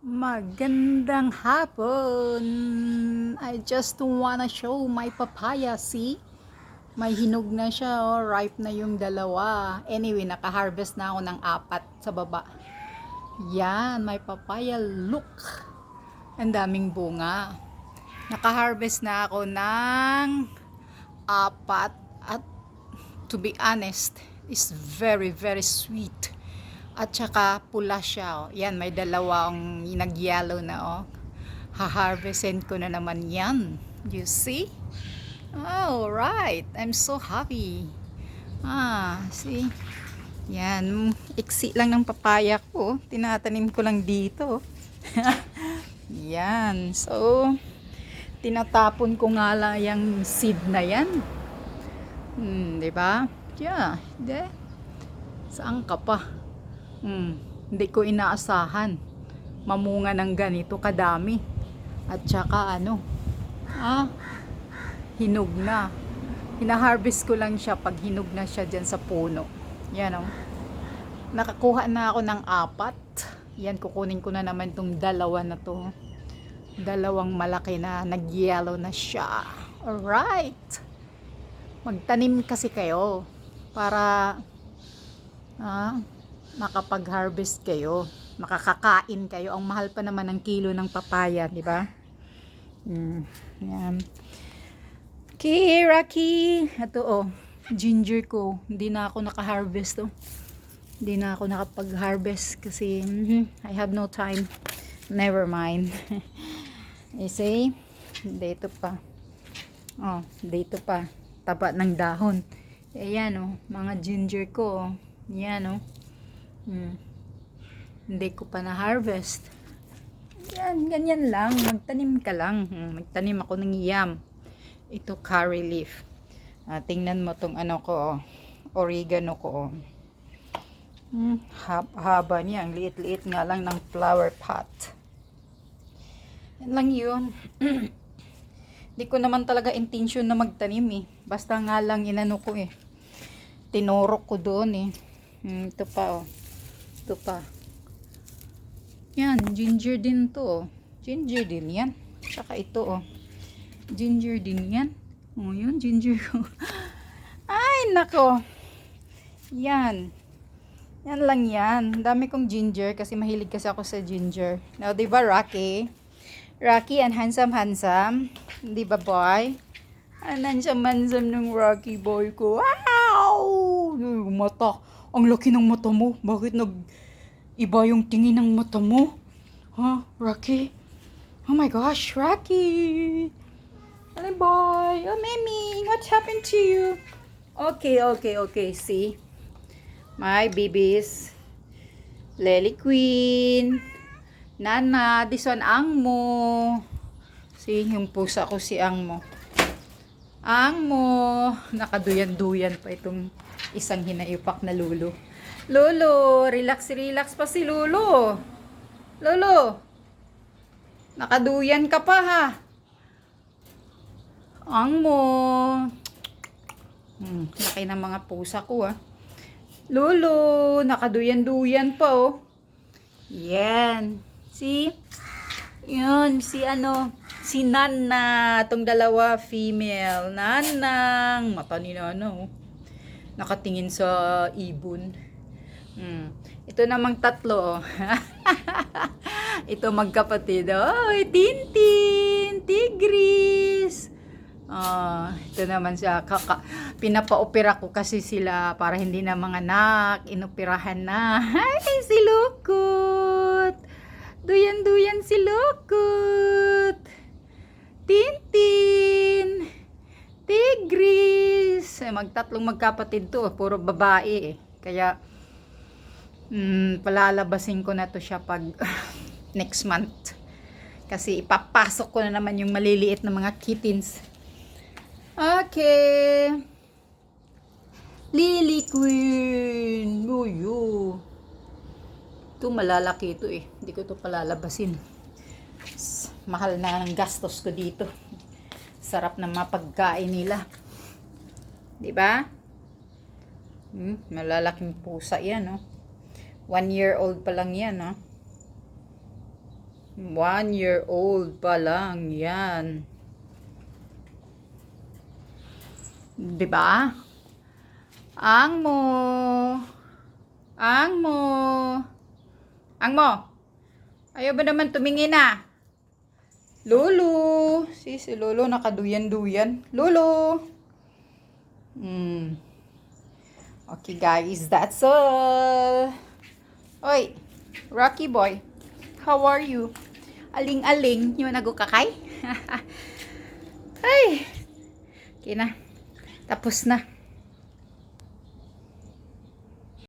Magandang hapon. I just wanna show my papaya. See? May hinog na siya. Oh. Ripe na yung dalawa. Anyway, naka-harvest na ako ng 4 sa baba. Yan, my papaya. Look. Ang daming bunga. Naka-harvest na ako ng 4 at to be honest, is very very sweet. At saka pula siya. Oh. Yan, may dalawang nag-yellow na. Oh. Ha-harvestin ko na naman yan. You see? Oh, right. I'm so happy. See? Yan. Iksi lang ng papaya ko. Tinatanim ko lang dito. Yan. So, tinatapon ko nga lang yung seed na yan. Diba? Yeah. De. Saan ka pa? Hindi ko inaasahan mamunga ng ganito kadami. At saka hinog na. Hina-harvest ko lang siya pag hinog na siya dyan sa puno. Yan oh. Nakakuha na ako ng 4. Yan, kukunin ko na naman itong dalawa na to. Dalawang malaki na nag-yellow na siya. Alright. Magtanim kasi kayo para makapag-harvest kayo, makakakain kayo. Ang mahal pa naman ng kilo ng papaya, di ba? Yan. Okay, Rocky. Ito oh, ginger ko. Hindi na ako naka-harvest oh. Hindi na ako nakapag-harvest kasi I have no time. Never mind. You see? Dito pa. Oh, dito pa. Taba ng dahon. Ayan oh, mga ginger ko oh. Yan oh. Hindi ko pa na-harvest. Yan, ganyan lang. Magtanim ka lang. Magtanim ako ng yam. Ito curry leaf. Tingnan mo tong ko, oregano ko. Haba niya. Ang liit-liit nga lang ng flower pot. Yan lang yun. Hindi ko naman talaga intention na magtanim eh. Basta nga lang inano ko eh. Tinurok ko doon eh. Ito pa oh. Ito pa. Yan, ginger din to. Ginger din yan. Saka ito oh. Ginger din yan. Oh, yun, ginger ko. Ay, nako. Yan. Yan lang yan. Dami kong ginger kasi mahilig kasi ako sa ginger. Now, di ba Rocky? Rocky and handsome. Di ba boy? Ang handsome ng Rocky boy ko. Wow! Yung mata. Ang laki ng mata mo. Bakit iba yung tingin ng mata mo? Huh, Rocky? Oh my gosh, Rocky! Hello, boy. Oh, Mimi, what happened to you? Okay. See? My babies. Lily Queen. Nana, this one, Angmo. See, yung pusa ko si Angmo. Angmo. Nakaduyan-duyan pa itong isang hinaipak na Lolo. Lolo, relax pa si Lolo. Lolo, nakaduyan ka pa ha. Angmo. Laki ng mga pusa ko ha. Lolo, nakaduyan-duyan pa oh. Yan. See? Yun, si Nana, itong dalawa female. Nanang, mata ni Nana oh. Nakatingin sa ibon. Ito namang tatlo oh. Ito magkapatid oh. Tintin, Tigris. Ito naman siya. Pinapa-opera ko kasi sila para hindi na mga anak. Inoperahan na. Ay, si Lukot. Duyan si Lukot. Tintin. Tigris. Magtatlong magkapatid to. Puro babae eh. Kaya, palalabasin ko na to siya pag next month. Kasi ipapasok ko na naman yung maliliit na mga kittens. Okay. Lily Queen. Uyo. Ito malalaki ito eh. Hindi ko ito palalabasin. Mahal na ng gastos ko dito. Sarap na mapagkain nila. Diba? Malalaking pusa yan, no? 1 year old pa lang yan, no? 1-year-old pa lang yan. Diba? Ang mo. Ang mo. Ang mo. Ayaw ba naman tumingin na? Lulu. Si Lulu nakaduyan-duyan. Lulu. Okay guys, that's all. Oy, Rocky boy. How are you? Aling-aling. Yung nagukakay? Ay. Okay na. Tapos na.